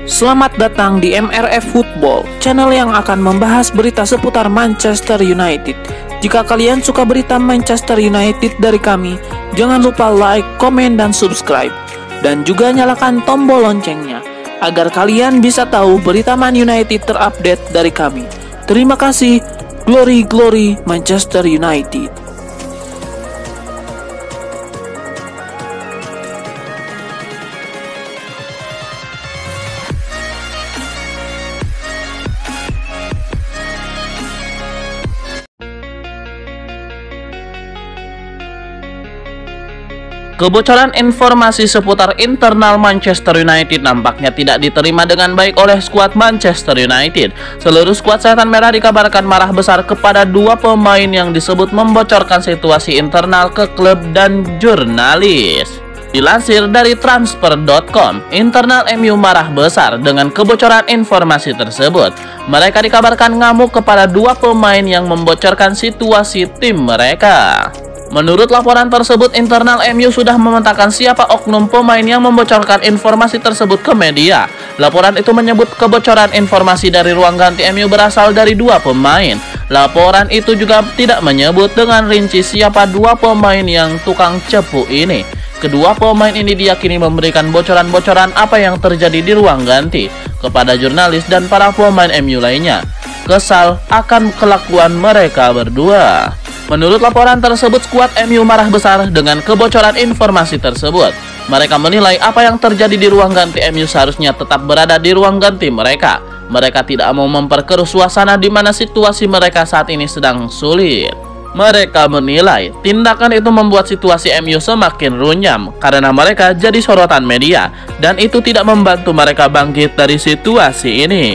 Selamat datang di MRF Football, channel yang akan membahas berita seputar Manchester United. Jika kalian suka berita Manchester United dari kami, jangan lupa like, komen, dan subscribe. Dan juga nyalakan tombol loncengnya, agar kalian bisa tahu berita Man United terupdate dari kami. Terima kasih, Glory Glory Manchester United. Kebocoran informasi seputar internal Manchester United nampaknya tidak diterima dengan baik oleh skuad Manchester United. Seluruh skuad Setan Merah dikabarkan marah besar kepada dua pemain yang disebut membocorkan situasi internal ke klub dan jurnalis. Dilansir dari transfer.com, internal MU marah besar dengan kebocoran informasi tersebut. Mereka dikabarkan ngamuk kepada dua pemain yang membocorkan situasi tim mereka. Menurut laporan tersebut, internal MU sudah memetakan siapa oknum pemain yang membocorkan informasi tersebut ke media. Laporan itu menyebut kebocoran informasi dari ruang ganti MU berasal dari dua pemain. Laporan itu juga tidak menyebut dengan rinci siapa dua pemain yang tukang cepu ini. Kedua pemain ini diyakini memberikan bocoran-bocoran apa yang terjadi di ruang ganti kepada jurnalis dan para pemain MU lainnya. Kesal akan kelakuan mereka berdua. Menurut laporan tersebut, skuad MU marah besar dengan kebocoran informasi tersebut. Mereka menilai apa yang terjadi di ruang ganti MU seharusnya tetap berada di ruang ganti mereka. Mereka tidak mau memperkeruh suasana di mana situasi mereka saat ini sedang sulit. Mereka menilai tindakan itu membuat situasi MU semakin runyam karena mereka jadi sorotan media, dan itu tidak membantu mereka bangkit dari situasi ini.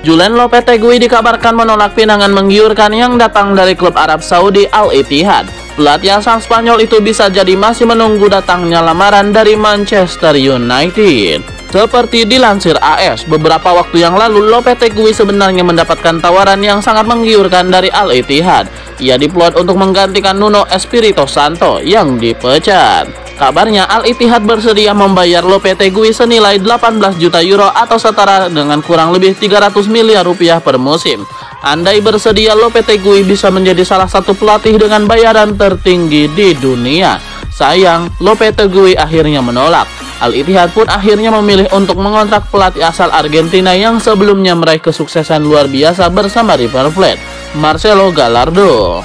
Julen Lopetegui dikabarkan menolak pinangan menggiurkan yang datang dari klub Arab Saudi Al-Ittihad. Pelatih asal Spanyol itu bisa jadi masih menunggu datangnya lamaran dari Manchester United. Seperti dilansir AS, beberapa waktu yang lalu Lopetegui sebenarnya mendapatkan tawaran yang sangat menggiurkan dari Al-Ittihad. Ia diplot untuk menggantikan Nuno Espirito Santo yang dipecat. Kabarnya Al-Ittihad bersedia membayar Lopetegui senilai 18 juta euro atau setara dengan kurang lebih 300 miliar rupiah per musim. Andai bersedia, Lopetegui bisa menjadi salah satu pelatih dengan bayaran tertinggi di dunia. Sayang, Lopetegui akhirnya menolak. Al-Ittihad pun akhirnya memilih untuk mengontrak pelatih asal Argentina yang sebelumnya meraih kesuksesan luar biasa bersama River Plate, Marcelo Gallardo.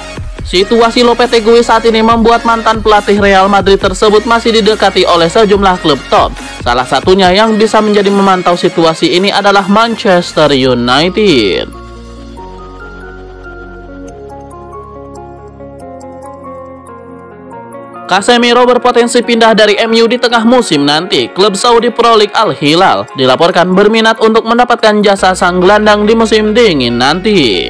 Situasi Lopetegui saat ini membuat mantan pelatih Real Madrid tersebut masih didekati oleh sejumlah klub top. Salah satunya yang bisa menjadi memantau situasi ini adalah Manchester United. Casemiro berpotensi pindah dari MU di tengah musim nanti. Klub Saudi Pro League Al Hilal dilaporkan berminat untuk mendapatkan jasa sang gelandang di musim dingin nanti.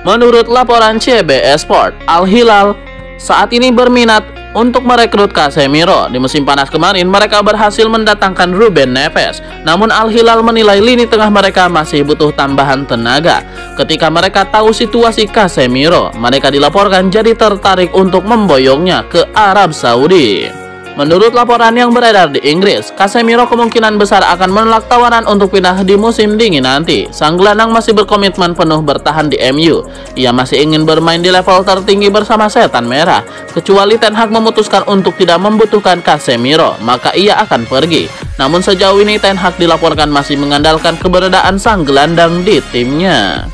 Menurut laporan CBS Sport, Al Hilal saat ini berminat untuk merekrut Casemiro. Di musim panas kemarin, mereka berhasil mendatangkan Ruben Neves. Namun Al Hilal menilai lini tengah mereka masih butuh tambahan tenaga. Ketika mereka tahu situasi Casemiro, mereka dilaporkan jadi tertarik untuk memboyongnya ke Arab Saudi. Menurut laporan yang beredar di Inggris, Casemiro kemungkinan besar akan menolak tawaran untuk pindah di musim dingin nanti. Sang gelandang masih berkomitmen penuh bertahan di MU. Ia masih ingin bermain di level tertinggi bersama Setan Merah. Kecuali Ten Hag memutuskan untuk tidak membutuhkan Casemiro, maka ia akan pergi. Namun sejauh ini Ten Hag dilaporkan masih mengandalkan keberadaan sang gelandang di timnya.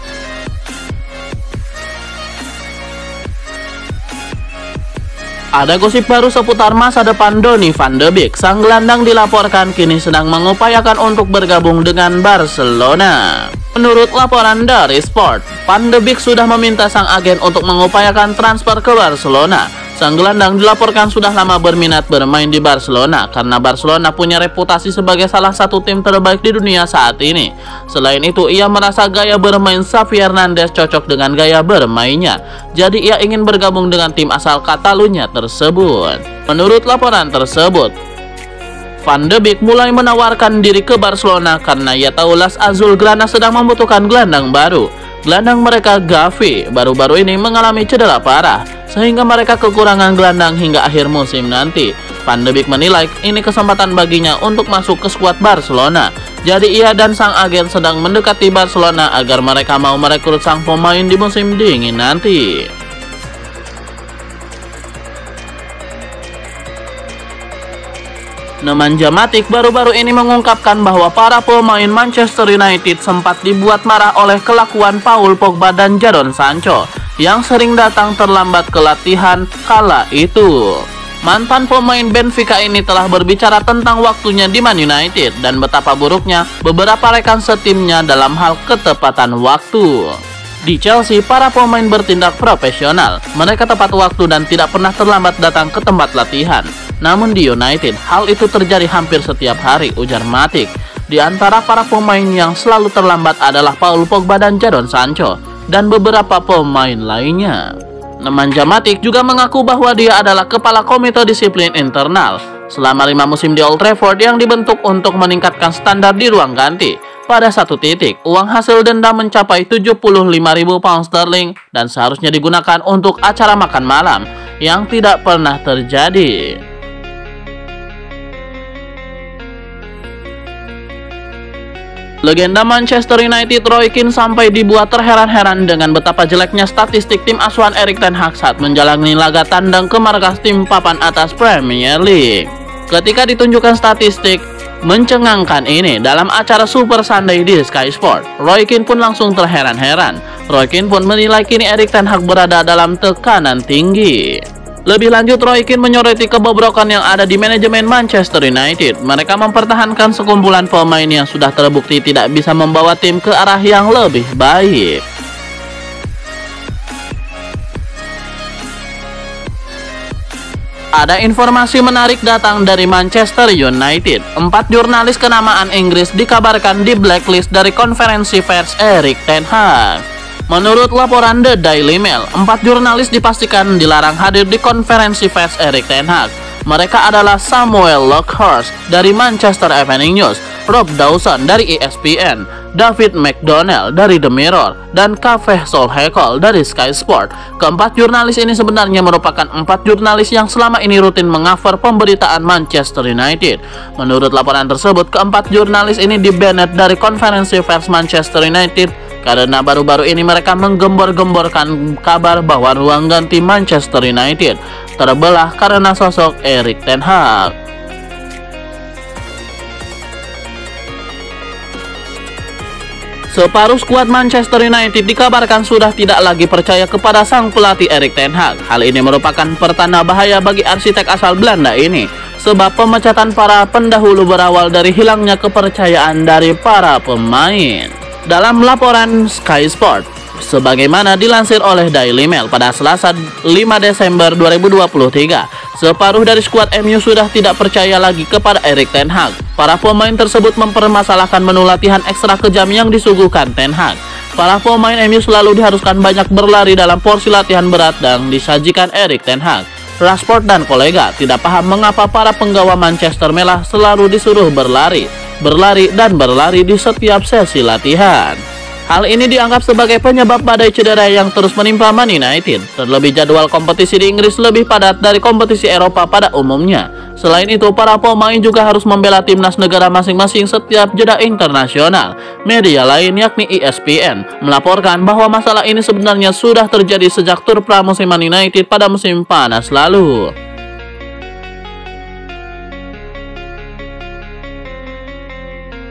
Ada gosip baru seputar masa depan Donny van de Beek. Sang gelandang dilaporkan kini sedang mengupayakan untuk bergabung dengan Barcelona. Menurut laporan dari Sport, Van de Beek sudah meminta sang agen untuk mengupayakan transfer ke Barcelona. Sang gelandang dilaporkan sudah lama berminat bermain di Barcelona karena Barcelona punya reputasi sebagai salah satu tim terbaik di dunia saat ini. Selain itu, ia merasa gaya bermain Xavi Hernandez cocok dengan gaya bermainnya. Jadi ia ingin bergabung dengan tim asal Catalunya tersebut. Menurut laporan tersebut, Van de Beek mulai menawarkan diri ke Barcelona karena ia tahu Las Azulgrana sedang membutuhkan gelandang baru. Gelandang mereka Gavi baru-baru ini mengalami cedera parah, sehingga mereka kekurangan gelandang hingga akhir musim nanti. Van de Beek menilai ini kesempatan baginya untuk masuk ke skuad Barcelona. Jadi ia dan sang agen sedang mendekati Barcelona agar mereka mau merekrut sang pemain di musim dingin nanti. Nemanja Matic baru-baru ini mengungkapkan bahwa para pemain Manchester United sempat dibuat marah oleh kelakuan Paul Pogba dan Jadon Sancho yang sering datang terlambat ke latihan kala itu. Mantan pemain Benfica ini telah berbicara tentang waktunya di Man United dan betapa buruknya beberapa rekan setimnya dalam hal ketepatan waktu. Di Chelsea, para pemain bertindak profesional. Mereka tepat waktu dan tidak pernah terlambat datang ke tempat latihan. Namun di United, hal itu terjadi hampir setiap hari, ujar Matic. Di antara para pemain yang selalu terlambat adalah Paul Pogba dan Jadon Sancho, dan beberapa pemain lainnya. Nemanja Matic juga mengaku bahwa dia adalah kepala komite disiplin internal selama 5 musim di Old Trafford yang dibentuk untuk meningkatkan standar di ruang ganti. Pada satu titik, uang hasil denda mencapai 75.000 pound sterling dan seharusnya digunakan untuk acara makan malam yang tidak pernah terjadi. Legenda Manchester United Roy Keane sampai dibuat terheran-heran dengan betapa jeleknya statistik tim asuhan Erik ten Hag saat menjalani laga tandang ke markas tim papan atas Premier League. Ketika ditunjukkan statistik mencengangkan ini dalam acara Super Sunday di Sky Sport, Roy Keane pun langsung terheran-heran. Roy Keane pun menilai kini Erik ten Hag berada dalam tekanan tinggi. Lebih lanjut, Roy Keane menyoroti kebobrokan yang ada di manajemen Manchester United. Mereka mempertahankan sekumpulan pemain yang sudah terbukti tidak bisa membawa tim ke arah yang lebih baik. Ada informasi menarik datang dari Manchester United. 4 jurnalis kenamaan Inggris dikabarkan di blacklist dari konferensi pers Erik ten Hag. Menurut laporan The Daily Mail, 4 jurnalis dipastikan dilarang hadir di konferensi pers Erik ten Hag. Mereka adalah Samuel Lockhurst dari Manchester Evening News, Rob Dawson dari ESPN, David McDonnell dari The Mirror, dan Kaveh Solhekol dari Sky Sport. Keempat jurnalis ini sebenarnya merupakan 4 jurnalis yang selama ini rutin mengcover pemberitaan Manchester United. Menurut laporan tersebut, keempat jurnalis ini di-banned dari konferensi pers Manchester United karena baru-baru ini mereka menggembor-gemborkan kabar bahwa ruang ganti Manchester United terbelah karena sosok Erik ten Hag. Separuh skuad Manchester United dikabarkan sudah tidak lagi percaya kepada sang pelatih Erik ten Hag. Hal ini merupakan pertanda bahaya bagi arsitek asal Belanda ini, sebab pemecatan para pendahulu berawal dari hilangnya kepercayaan dari para pemain. Dalam laporan Sky Sport, sebagaimana dilansir oleh Daily Mail pada Selasa 5 Desember 2023, separuh dari skuad MU sudah tidak percaya lagi kepada Erik ten Hag. Para pemain tersebut mempermasalahkan menu latihan ekstra kejam yang disuguhkan ten Hag. Para pemain MU selalu diharuskan banyak berlari dalam porsi latihan berat yang disajikan Erik ten Hag. Rashford dan kolega tidak paham mengapa para penggawa Manchester Merah selalu disuruh berlari di setiap sesi latihan. Hal ini dianggap sebagai penyebab badai cedera yang terus menimpa Man United. Terlebih jadwal kompetisi di Inggris lebih padat dari kompetisi Eropa pada umumnya. Selain itu, para pemain juga harus membela timnas negara masing-masing setiap jeda internasional. Media lain yakni ESPN melaporkan bahwa masalah ini sebenarnya sudah terjadi sejak tur pramusim Man United pada musim panas lalu.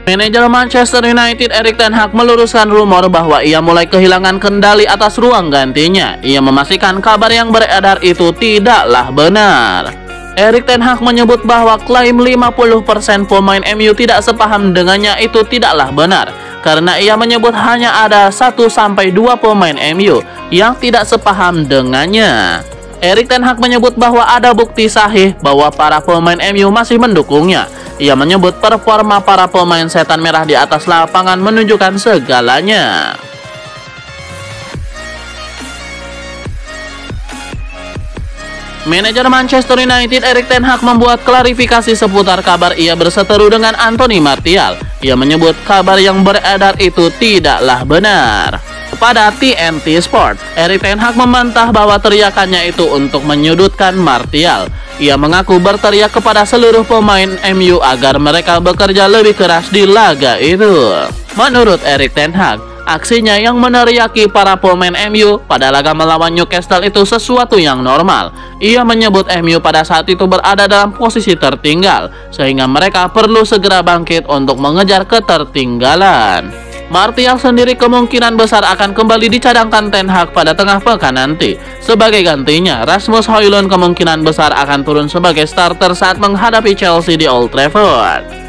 Manajer Manchester United Erik ten Hag meluruskan rumor bahwa ia mulai kehilangan kendali atas ruang gantinya. Ia memastikan kabar yang beredar itu tidaklah benar. Erik ten Hag menyebut bahwa klaim 50% pemain MU tidak sepaham dengannya itu tidaklah benar, karena ia menyebut hanya ada 1-2 pemain MU yang tidak sepaham dengannya. Erik ten Hag menyebut bahwa ada bukti sahih bahwa para pemain MU masih mendukungnya. Ia menyebut performa para pemain setan merah di atas lapangan menunjukkan segalanya. Manajer Manchester United Erik ten Hag membuat klarifikasi seputar kabar ia berseteru dengan Anthony Martial. Ia menyebut kabar yang beredar itu tidaklah benar. kepada TNT Sport. Erik ten Hag membantah bahwa teriakannya itu untuk menyudutkan Martial. Ia mengaku berteriak kepada seluruh pemain MU agar mereka bekerja lebih keras di laga itu. Menurut Erik ten Hag, aksinya yang meneriaki para pemain MU pada laga melawan Newcastle itu sesuatu yang normal. Ia menyebut MU pada saat itu berada dalam posisi tertinggal, sehingga mereka perlu segera bangkit untuk mengejar ketertinggalan. Martial sendiri kemungkinan besar akan kembali dicadangkan ten Hag pada tengah pekan nanti. Sebagai gantinya, Rasmus Højlund kemungkinan besar akan turun sebagai starter saat menghadapi Chelsea di Old Trafford.